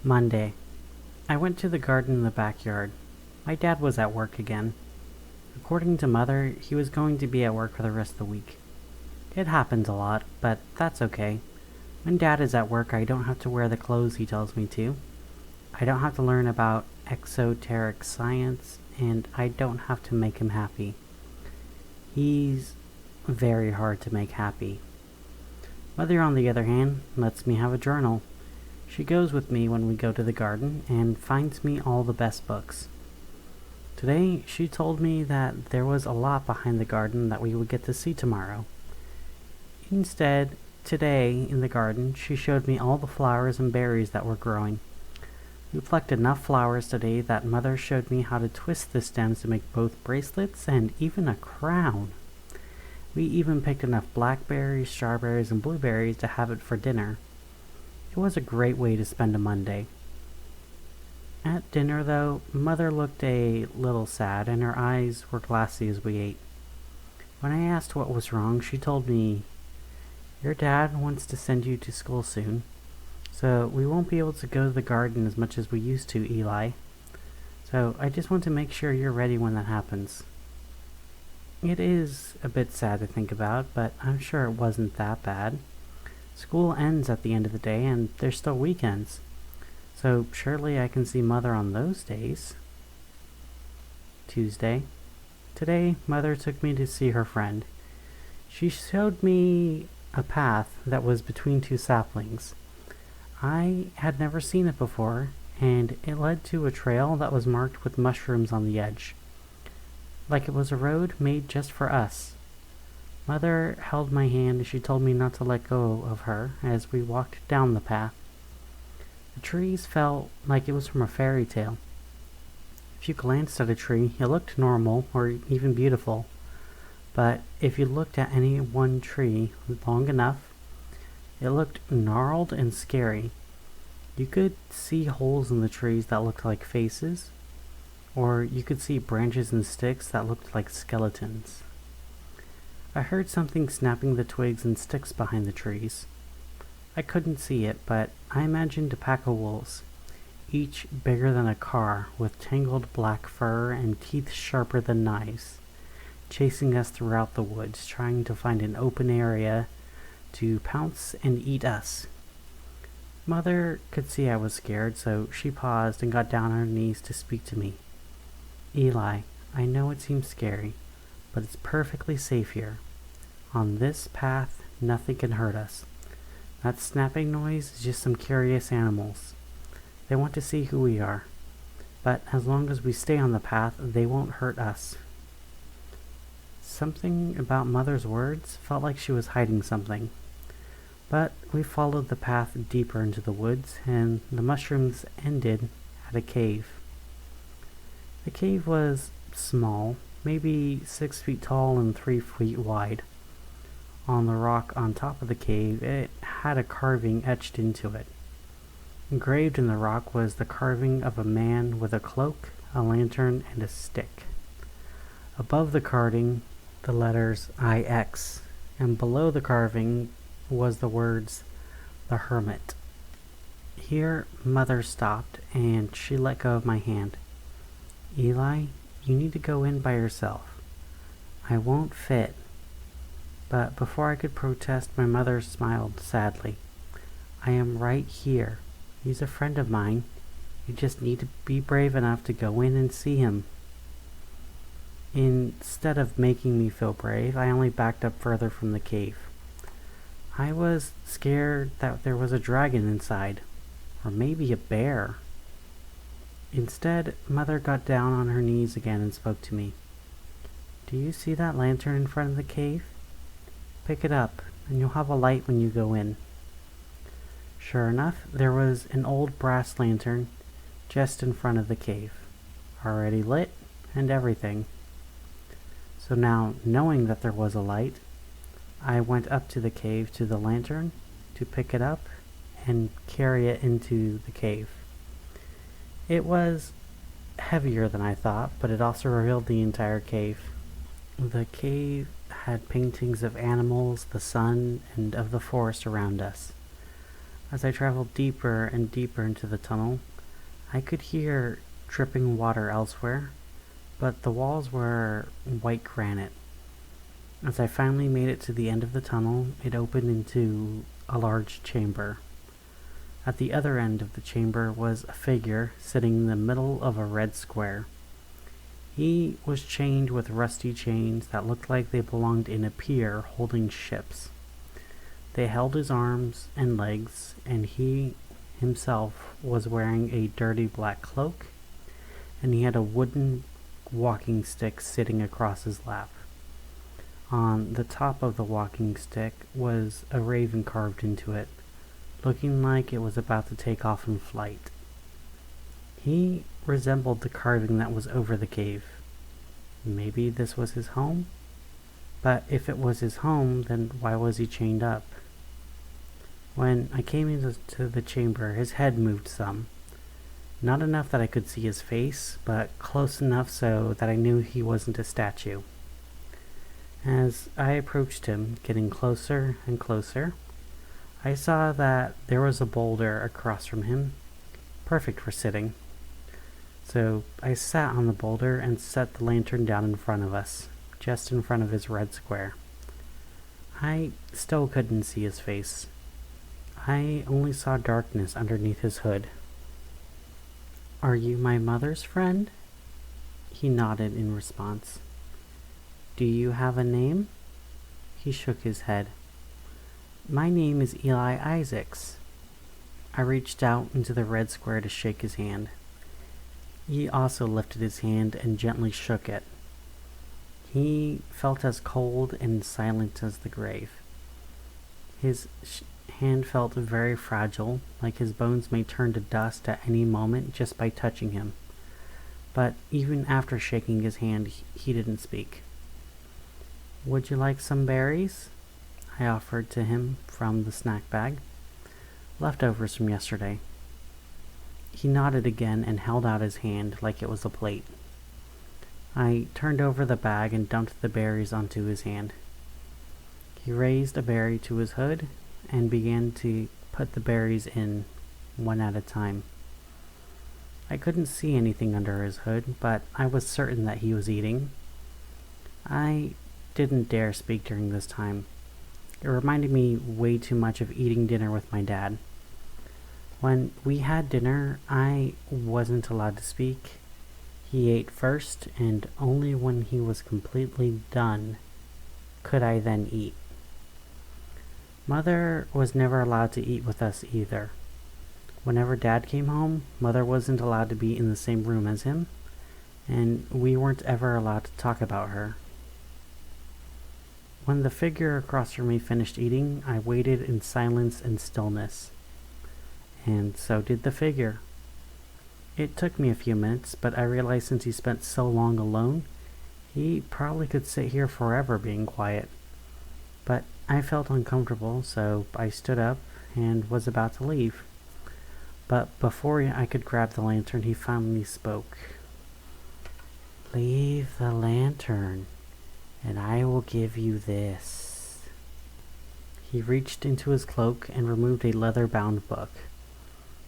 Monday. I went to the garden in the backyard. My dad was at work again. According to Mother, he was going to be at work for the rest of the week. It happens a lot, but that's okay. When Dad is at work, I don't have to wear the clothes he tells me to. I don't have to learn about exoteric science, and I don't have to make him happy. He's very hard to make happy. Mother, on the other hand, lets me have a journal. She goes with me when we go to the garden and finds me all the best books. Today, she told me that there was a lot behind the garden that we would get to see tomorrow. Instead, today in the garden, she showed me all the flowers and berries that were growing. We plucked enough flowers today that Mother showed me how to twist the stems to make both bracelets and even a crown. We even picked enough blackberries, strawberries, and blueberries to have it for dinner. It was a great way to spend a Monday. At dinner, though, Mother looked a little sad and her eyes were glassy as we ate. When I asked what was wrong, she told me, "Your dad wants to send you to school soon, so we won't be able to go to the garden as much as we used to, Eli. So I just want to make sure you're ready when that happens." It is a bit sad to think about, but I'm sure it wasn't that bad. School ends at the end of the day, and there's still weekends. So surely I can see Mother on those days. Tuesday. Today, Mother took me to see her friend. She showed me a path that was between two saplings. I had never seen it before, and it led to a trail that was marked with mushrooms on the edge. Like it was a road made just for us. Mother held my hand and she told me not to let go of her as we walked down the path. The trees felt like it was from a fairy tale. If you glanced at a tree, it looked normal or even beautiful. But if you looked at any one tree long enough, it looked gnarled and scary. You could see holes in the trees that looked like faces, or you could see branches and sticks that looked like skeletons. I heard something snapping the twigs and sticks behind the trees. I couldn't see it, but I imagined a pack of wolves, each bigger than a car, with tangled black fur and teeth sharper than knives, chasing us throughout the woods, trying to find an open area to pounce and eat us. Mother could see I was scared, so she paused and got down on her knees to speak to me. "Eli, I know it seems scary, but it's perfectly safe here. On this path, nothing can hurt us. That snapping noise is just some curious animals. They want to see who we are. But as long as we stay on the path, they won't hurt us." Something about Mother's words felt like she was hiding something. But we followed the path deeper into the woods, and the mushrooms ended at a cave. The cave was small, maybe 6 feet tall and 3 feet wide. On the rock on top of the cave, it had a carving etched into it. Engraved in the rock was the carving of a man with a cloak, a lantern, and a stick. Above the carving, the letters IX, and below the carving was the words, "The Hermit." Here, Mother stopped, and she let go of my hand. "Eli, you need to go in by yourself. I won't fit." But before I could protest, my mother smiled sadly. "I am right here. He's a friend of mine. You just need to be brave enough to go in and see him." Instead of making me feel brave, I only backed up further from the cave. I was scared that there was a dragon inside, or maybe a bear. Instead, Mother got down on her knees again and spoke to me. "Do you see that lantern in front of the cave? Pick it up, and you'll have a light when you go in." Sure enough, there was an old brass lantern just in front of the cave, already lit and everything. So now, knowing that there was a light, I went up to the cave to the lantern to pick it up and carry it into the cave. It was heavier than I thought, but it also revealed the entire cave. The cave had paintings of animals, the sun, and of the forest around us. As I traveled deeper and deeper into the tunnel, I could hear dripping water elsewhere, but the walls were white granite. As I finally made it to the end of the tunnel, it opened into a large chamber. At the other end of the chamber was a figure sitting in the middle of a red square. He was chained with rusty chains that looked like they belonged in a pier holding ships. They held his arms and legs, and he himself was wearing a dirty black cloak, and he had a wooden walking stick sitting across his lap. On the top of the walking stick was a raven carved into it, looking like it was about to take off in flight. He resembled the carving that was over the cave. Maybe this was his home? But if it was his home, then why was he chained up? When I came into the chamber, his head moved some. Not enough that I could see his face, but close enough so that I knew he wasn't a statue. As I approached him, getting closer and closer, I saw that there was a boulder across from him, perfect for sitting. So I sat on the boulder and set the lantern down in front of us, just in front of his red square. I still couldn't see his face. I only saw darkness underneath his hood. "Are you my mother's friend?" He nodded in response. "Do you have a name?" He shook his head. "My name is Eli Isaacs." I reached out into the red square to shake his hand. He also lifted his hand and gently shook it. He felt as cold and silent as the grave. His hand felt very fragile, like his bones may turn to dust at any moment just by touching him. But even after shaking his hand, he didn't speak. "Would you like some berries?" I offered to him from the snack bag. Leftovers from yesterday. He nodded again and held out his hand like it was a plate. I turned over the bag and dumped the berries onto his hand. He raised a berry to his hood and began to put the berries in, one at a time. I couldn't see anything under his hood, but I was certain that he was eating. I didn't dare speak during this time. It reminded me way too much of eating dinner with my dad. When we had dinner, I wasn't allowed to speak. He ate first, and only when he was completely done could I then eat. Mother was never allowed to eat with us either. Whenever Dad came home, Mother wasn't allowed to be in the same room as him, and we weren't ever allowed to talk about her. When the figure across from me finished eating, I waited in silence and stillness. And so did the figure. It took me a few minutes, but I realized since he spent so long alone, he probably could sit here forever being quiet. But I felt uncomfortable, so I stood up and was about to leave. But before I could grab the lantern, he finally spoke. "Leave the lantern, and I will give you this." He reached into his cloak and removed a leather-bound book.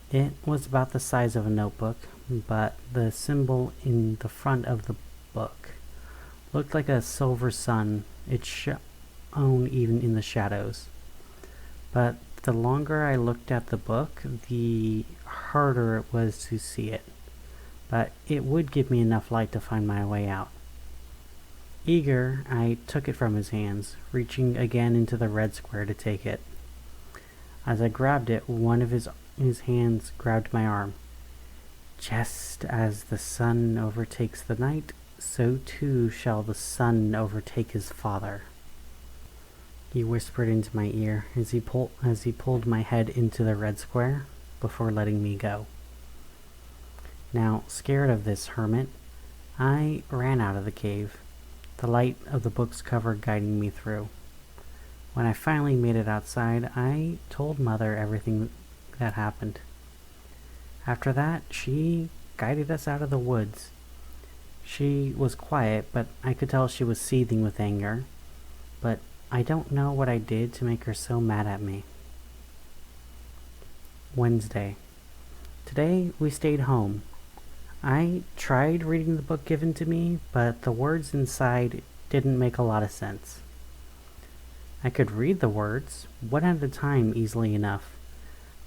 It was about the size of a notebook, but the symbol in the front of the book looked like a silver sun. It shone even in the shadows. But the longer I looked at the book, the harder it was to see it. But it would give me enough light to find my way out. Eager, I took it from his hands, reaching again into the red square to take it. As I grabbed it, one of his hands grabbed my arm. "Just as the sun overtakes the night, so too shall the son overtake his father," he whispered into my ear as he pulled my head into the red square before letting me go. Now, scared of this hermit, I ran out of the cave, the light of the book's cover guiding me through. When I finally made it outside, I told Mother everything that happened. After that, she guided us out of the woods. She was quiet, but I could tell she was seething with anger. But I don't know what I did to make her so mad at me. Wednesday. Today we stayed home. I tried reading the book given to me, but the words inside didn't make a lot of sense. I could read the words, one at a time, easily enough,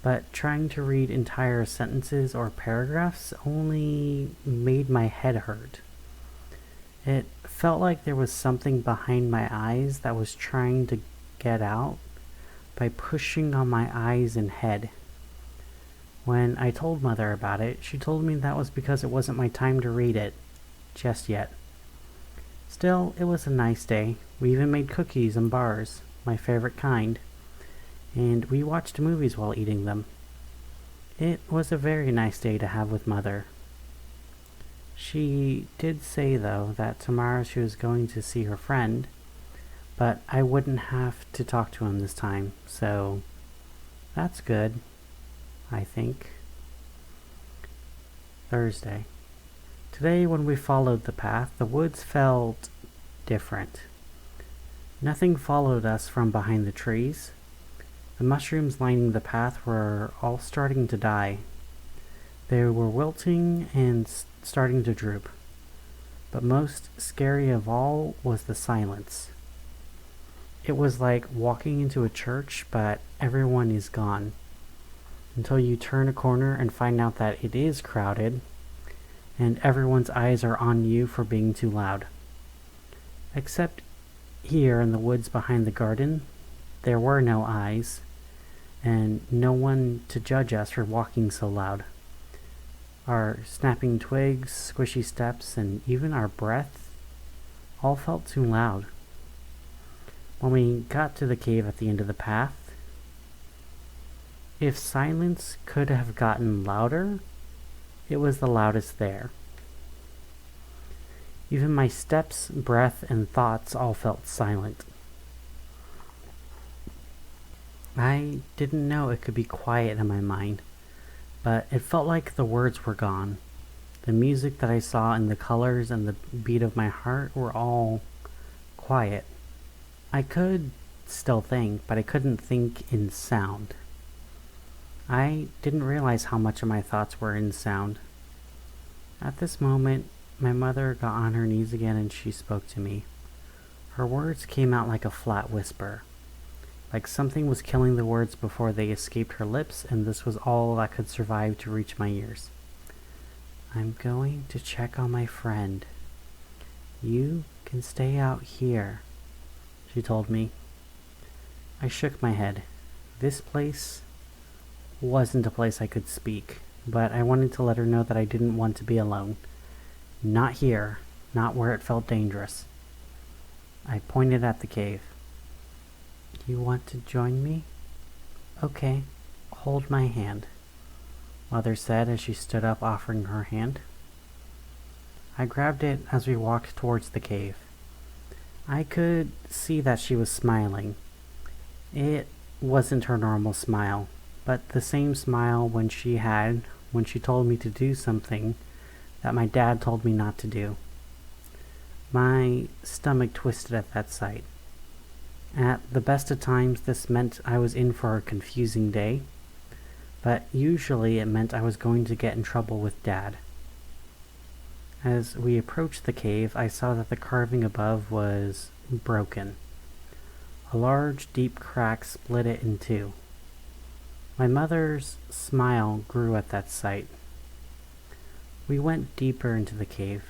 but trying to read entire sentences or paragraphs only made my head hurt. It felt like there was something behind my eyes that was trying to get out by pushing on my eyes and head. When I told Mother about it, she told me that was because it wasn't my time to read it, just yet. Still, it was a nice day. We even made cookies and bars, my favorite kind, and we watched movies while eating them. It was a very nice day to have with Mother. She did say, though, that tomorrow she was going to see her friend, but I wouldn't have to talk to him this time, so that's good, I think. Thursday. Today, when we followed the path, the woods felt different. Nothing followed us from behind the trees. The mushrooms lining the path were all starting to die. They were wilting and starting to droop. But most scary of all was the silence. It was like walking into a church, but everyone is gone. Until you turn a corner and find out that it is crowded, and everyone's eyes are on you for being too loud. Except here in the woods behind the garden, there were no eyes, and no one to judge us for walking so loud. Our snapping twigs, squishy steps, and even our breath all felt too loud. When we got to the cave at the end of the path, if silence could have gotten louder, it was the loudest there. Even my steps, breath, and thoughts all felt silent. I didn't know it could be quiet in my mind, but it felt like the words were gone. The music that I saw and the colors and the beat of my heart were all quiet. I could still think, but I couldn't think in sound. I didn't realize how much of my thoughts were in sound. At this moment, my mother got on her knees again and she spoke to me. Her words came out like a flat whisper, like something was killing the words before they escaped her lips, and this was all that could survive to reach my ears. "I'm going to check on my friend. You can stay out here," she told me. I shook my head. This place wasn't a place I could speak, but I wanted to let her know that I didn't want to be alone. Not here, not where it felt dangerous. I pointed at the cave. "You want to join me? Okay, hold my hand," Mother said as she stood up, offering her hand. I grabbed it as we walked towards the cave. I could see that she was smiling. It wasn't her normal smile, but the same smile when she had when she told me to do something that my dad told me not to do. My stomach twisted at that sight. At the best of times, this meant I was in for a confusing day, but usually it meant I was going to get in trouble with Dad. As we approached the cave, I saw that the carving above was broken. A large, deep crack split it in two. My mother's smile grew at that sight. We went deeper into the cave.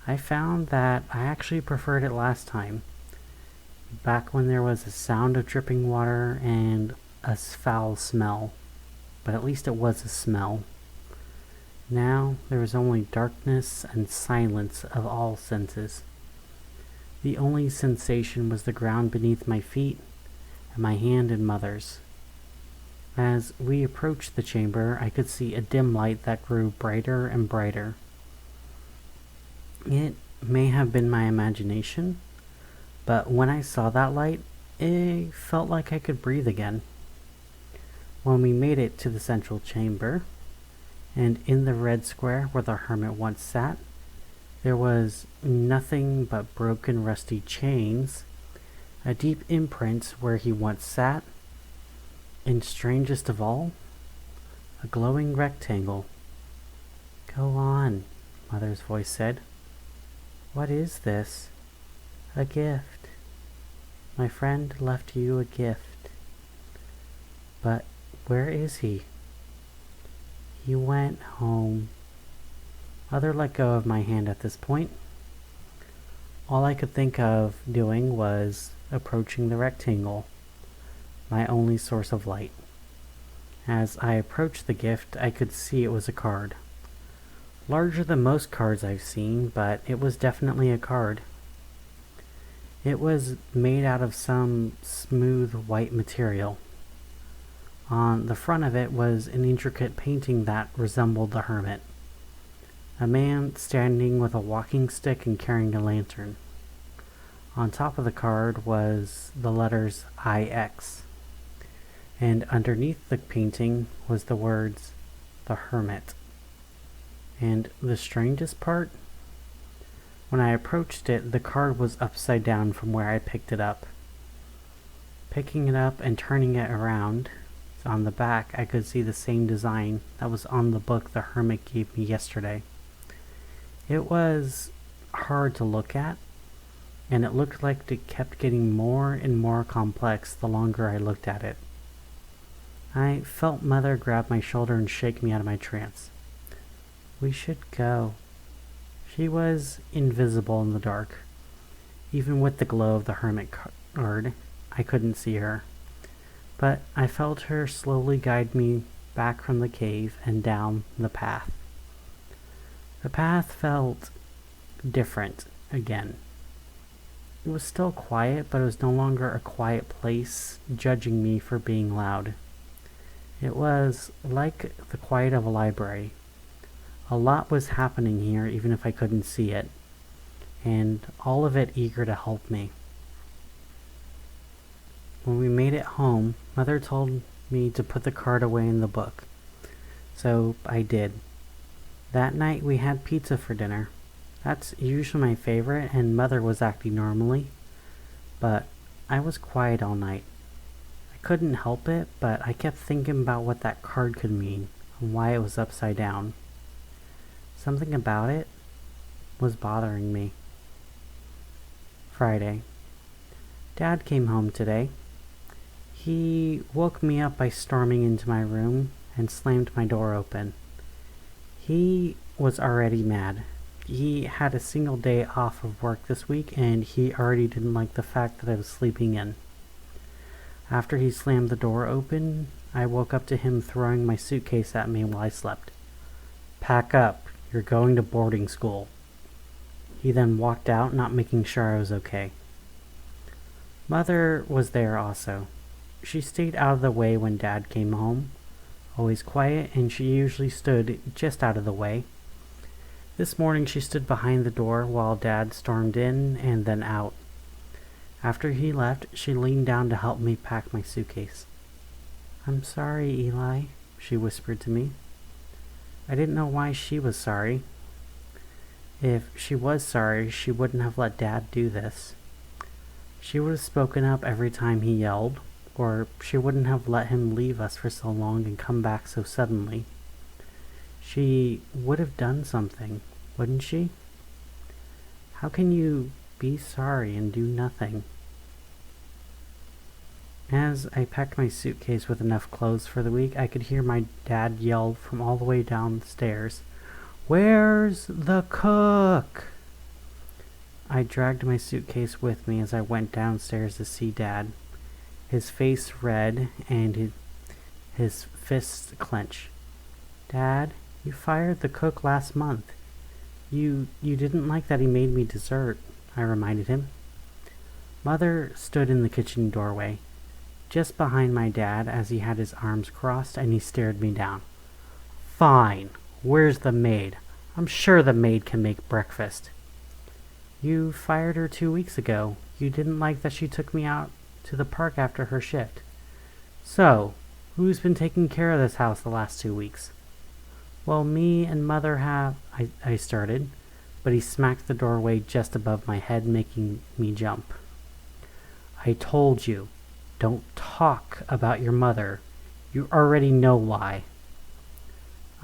I found that I actually preferred it last time, back when there was a sound of dripping water and a foul smell, but at least it was a smell. Now there was only darkness and silence of all senses. The only sensation was the ground beneath my feet and my hand in Mother's. As we approached the chamber, I could see a dim light that grew brighter and brighter. It may have been my imagination, but when I saw that light, it felt like I could breathe again. When we made it to the central chamber, and in the red square where the hermit once sat, there was nothing but broken, rusty chains, a deep imprint where he once sat, and strangest of all, A glowing rectangle. Go on, Mother's voice said. What is this? A gift. My friend left you a gift. But where is he? He went home. Mother let go of my hand at this point. All I could think of doing was approaching the rectangle, my only source of light. As I approached the gift, I could see it was a card. Larger than most cards I've seen, but it was definitely a card. It was made out of some smooth white material. On the front of it was an intricate painting that resembled the Hermit. A man standing with a walking stick and carrying a lantern. On top of the card was the letters IX. And underneath the painting was the words, The Hermit. And the strangest part? When I approached it, the card was upside down from where I picked it up. Picking it up and turning it around, on the back I could see the same design that was on the book the Hermit gave me yesterday. It was hard to look at, and it looked like it kept getting more and more complex the longer I looked at it. I felt Mother grab my shoulder and shake me out of my trance. We should go. She was invisible in the dark. Even with the glow of the Hermit card, I couldn't see her. But I felt her slowly guide me back from the cave and down the path. The path felt different again. It was still quiet, but it was no longer a quiet place judging me for being loud. It was like the quiet of a library. A lot was happening here, even if I couldn't see it, and all of it eager to help me. When we made it home, Mother told me to put the card away in the book, so I did. That night we had pizza for dinner. That's usually my favorite, and Mother was acting normally, but I was quiet all night. I couldn't help it, but I kept thinking about what that card could mean, and why it was upside down. Something about it was bothering me. Friday. Dad came home today. He woke me up by storming into my room and slammed my door open. He was already mad. He had a single day off of work this week, and he already didn't like the fact that I was sleeping in. After he slammed the door open, I woke up to him throwing my suitcase at me while I slept. Pack up, you're going to boarding school. He then walked out, not making sure I was okay. Mother was there also. She stayed out of the way when Dad came home, always quiet, and she usually stood just out of the way. This morning she stood behind the door while Dad stormed in and then out. After he left, she leaned down to help me pack my suitcase. I'm sorry, Eli, she whispered to me. I didn't know why she was sorry. If she was sorry, she wouldn't have let Dad do this. She would have spoken up every time he yelled, or she wouldn't have let him leave us for so long and come back so suddenly. She would have done something, wouldn't she? How can you be sorry and do nothing? As I packed my suitcase with enough clothes for the week, I could hear my dad yell from all the way downstairs, "Where's the cook?" I dragged my suitcase with me as I went downstairs to see Dad, his face red and his fists clenched. Dad, you fired the cook last month. You didn't like that he made me dessert, I reminded him. Mother stood in the kitchen doorway, just behind my dad as he had his arms crossed, and he stared me down. Fine, where's the maid? I'm sure the maid can make breakfast. You fired her 2 weeks ago. You didn't like that she took me out to the park after her shift. So, who's been taking care of this house the last 2 weeks? Well, me and Mother have, I started, but he smacked the doorway just above my head, making me jump. I told you, don't talk about your mother. You already know why.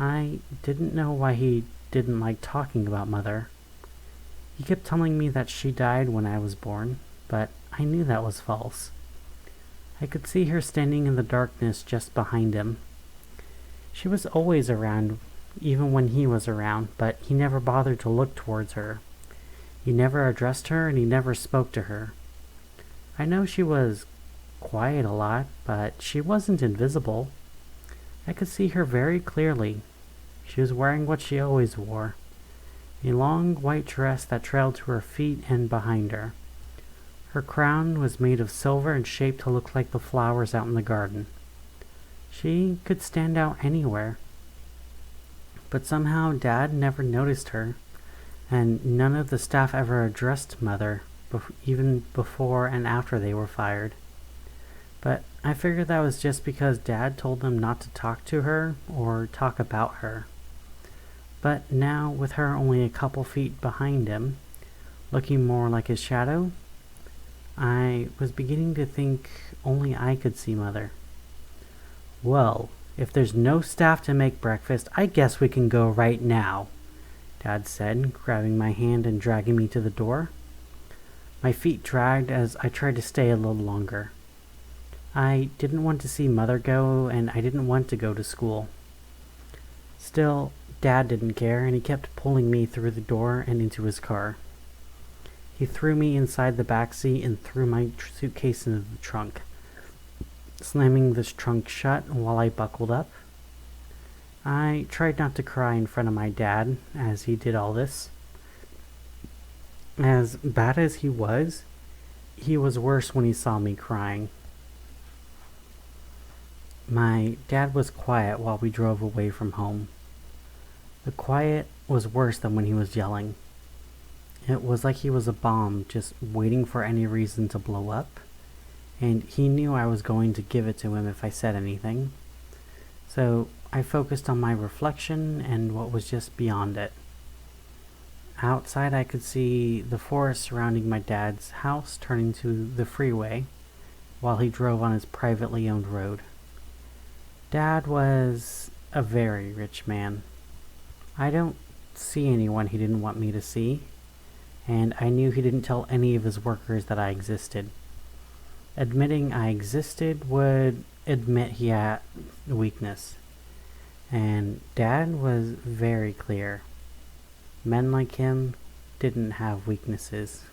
I didn't know why he didn't like talking about Mother. He kept telling me that she died when I was born, but I knew that was false. I could see her standing in the darkness just behind him. She was always around, even when he was around, but he never bothered to look towards her. He never addressed her, and he never spoke to her. I know she was quiet a lot, but she wasn't invisible. I could see her very clearly. She was wearing what she always wore, a long white dress that trailed to her feet and behind her. Her crown was made of silver and shaped to look like the flowers out in the garden. She could stand out anywhere. But somehow Dad never noticed her, and none of the staff ever addressed Mother, even before and after they were fired. But I figured that was just because Dad told them not to talk to her or talk about her. But now, with her only a couple feet behind him, looking more like his shadow, I was beginning to think only I could see Mother. "Well, if there's no staff to make breakfast, I guess we can go right now," Dad said, grabbing my hand and dragging me to the door. My feet dragged as I tried to stay a little longer. I didn't want to see Mother go, and I didn't want to go to school. Still, Dad didn't care, and he kept pulling me through the door and into his car. He threw me inside the back seat and threw my suitcase into the trunk, slamming this trunk shut while I buckled up. I tried not to cry in front of my dad as he did all this. As bad as he was worse when he saw me crying. My dad was quiet while we drove away from home. The quiet was worse than when he was yelling. It was like he was a bomb, just waiting for any reason to blow up, and he knew I was going to give it to him if I said anything. So I focused on my reflection and what was just beyond it. Outside I could see the forest surrounding my dad's house turning to the freeway while he drove on his privately owned road. Dad was a very rich man. I don't see anyone he didn't want me to see, and I knew he didn't tell any of his workers that I existed. Admitting I existed would admit he had a weakness, and Dad was very clear. Men like him didn't have weaknesses.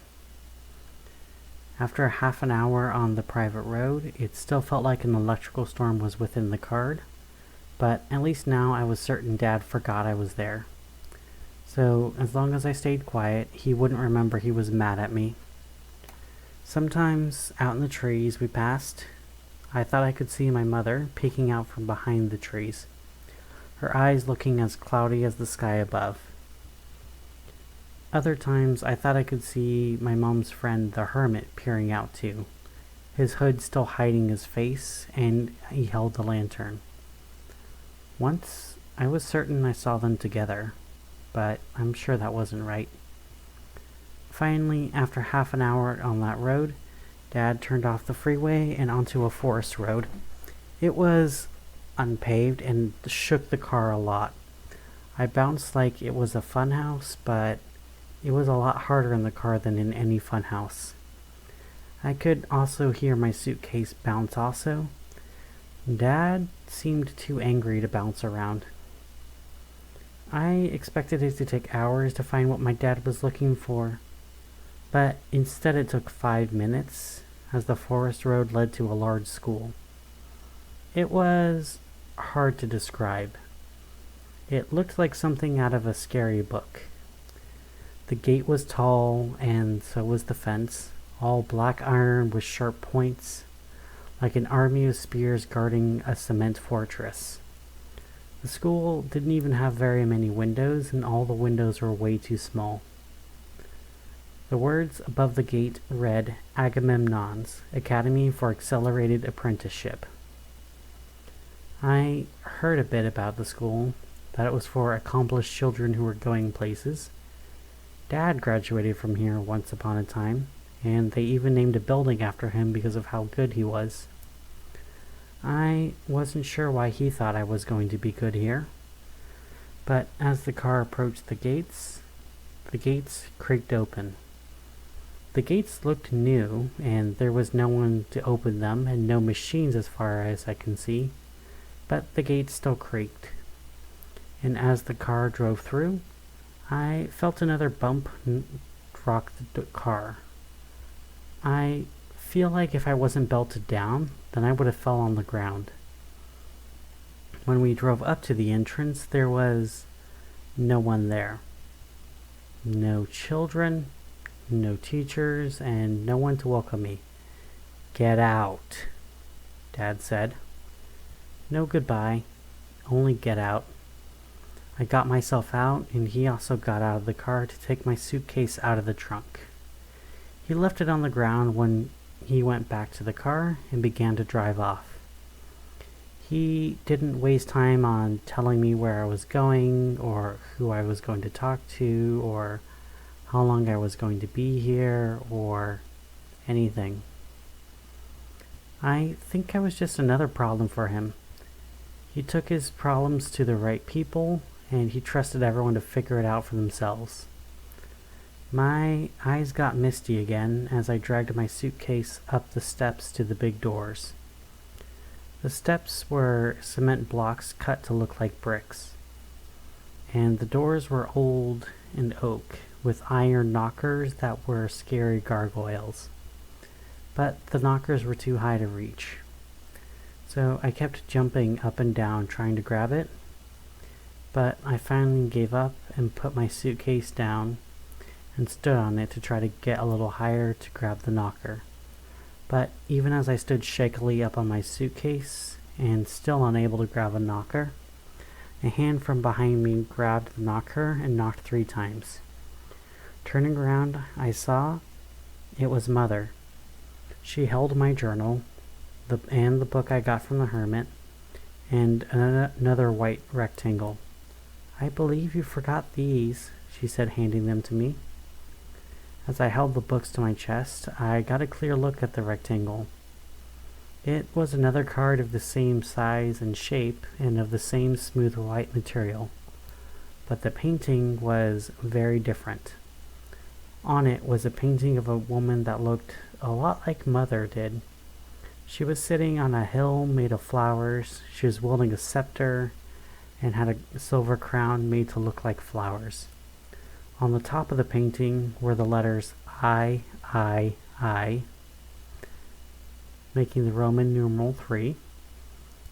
After half an hour on the private road, it still felt like an electrical storm was within the car, but at least now I was certain Dad forgot I was there. So as long as I stayed quiet, he wouldn't remember he was mad at me. Sometimes, out in the trees we passed, I thought I could see my mother peeking out from behind the trees, her eyes looking as cloudy as the sky above. Other times I thought I could see my mom's friend the Hermit peering out too, his hood still hiding his face, and he held the lantern. Once I was certain I saw them together, but I'm sure that wasn't right. Finally, after half an hour on that road, Dad turned off the freeway and onto a forest road. It was unpaved and shook the car a lot. I bounced like it was a funhouse, but it was a lot harder in the car than in any funhouse. I could also hear my suitcase bounce also. Dad seemed too angry to bounce around. I expected it to take hours to find what my dad was looking for, but instead it took 5 minutes as the forest road led to a large school. It was hard to describe. It looked like something out of a scary book. The gate was tall, and so was the fence, all black iron with sharp points, like an army of spears guarding a cement fortress. The school didn't even have very many windows, and all the windows were way too small. The words above the gate read Agamemnon's Academy for Accelerated Apprenticeship. I heard a bit about the school, that it was for accomplished children who were going places. Dad graduated from here once upon a time, and they even named a building after him because of how good he was. I wasn't sure why he thought I was going to be good here. But as the car approached the gates creaked open. The gates looked new, and there was no one to open them and no machines as far as I can see, but the gates still creaked. And as the car drove through, I felt another bump rock the car. I feel like if I wasn't belted down, then I would have fell on the ground. When we drove up to the entrance, there was no one there. No children, no teachers, and no one to welcome me. "Get out," Dad said. No goodbye, only get out. I got myself out, and he also got out of the car to take my suitcase out of the trunk. He left it on the ground when he went back to the car and began to drive off. He didn't waste time on telling me where I was going, or who I was going to talk to, or how long I was going to be here, or anything. I think I was just another problem for him. He took his problems to the right people, and he trusted everyone to figure it out for themselves. My eyes got misty again as I dragged my suitcase up the steps to the big doors. The steps were cement blocks cut to look like bricks, and the doors were old and oak, with iron knockers that were scary gargoyles. But the knockers were too high to reach. So I kept jumping up and down trying to grab it, but I finally gave up and put my suitcase down and stood on it to try to get a little higher to grab the knocker. But even as I stood shakily up on my suitcase and still unable to grab a knocker, a hand from behind me grabbed the knocker and knocked 3 times. Turning around, I saw it was Mother. She held my journal, and the book I got from the Hermit, and another white rectangle. "I believe you forgot these," she said, handing them to me. As I held the books to my chest, I got a clear look at the rectangle. It was another card of the same size and shape and of the same smooth white material, but the painting was very different. On it was a painting of a woman that looked a lot like Mother did. She was sitting on a hill made of flowers. She was wielding a scepter and had a silver crown made to look like flowers. On the top of the painting were the letters I, making the Roman numeral 3,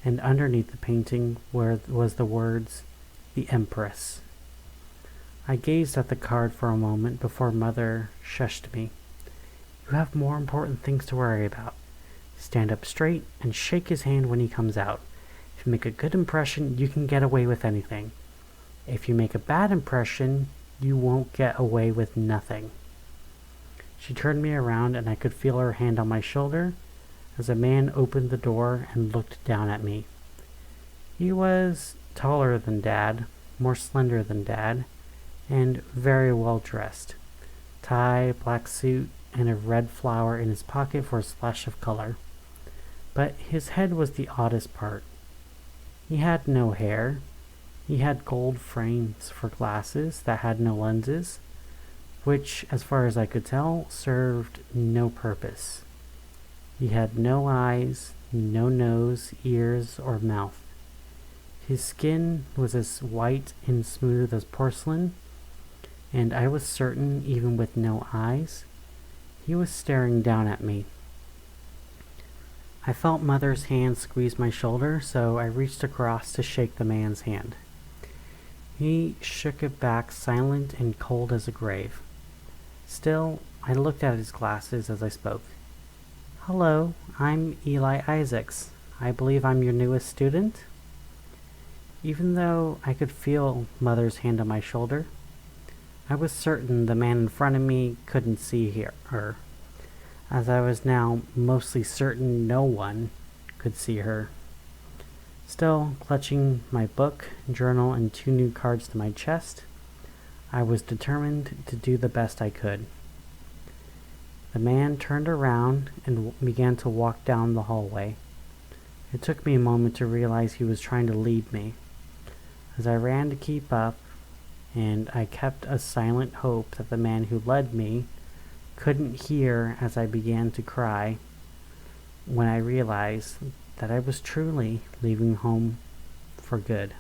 and underneath the painting was the words, the Empress. I gazed at the card for a moment before Mother shushed me. "You have more important things to worry about. Stand up straight and shake his hand when he comes out. If you make a good impression, you can get away with anything. If you make a bad impression, you won't get away with nothing." She turned me around and I could feel her hand on my shoulder as a man opened the door and looked down at me. He was taller than Dad, more slender than Dad, and very well dressed. Tie, black suit, and a red flower in his pocket for a splash of color. But his head was the oddest part. He had no hair. He had gold frames for glasses that had no lenses, which, as far as I could tell, served no purpose. He had no eyes, no nose, ears, or mouth. His skin was as white and smooth as porcelain, and I was certain, even with no eyes, he was staring down at me. I felt Mother's hand squeeze my shoulder, so I reached across to shake the man's hand. He shook it back, silent and cold as a grave. Still, I looked at his glasses as I spoke. "Hello, I'm Eli Isaacs. I believe I'm your newest student?" Even though I could feel Mother's hand on my shoulder, I was certain the man in front of me couldn't see her, as I was now mostly certain no one could see her. Still, clutching my book, journal, and 2 new cards to my chest, I was determined to do the best I could. The man turned around and began to walk down the hallway. It took me a moment to realize he was trying to lead me. As I ran to keep up, and I kept a silent hope that the man who led me couldn't hear as I began to cry, when I realized that I was truly leaving home for good.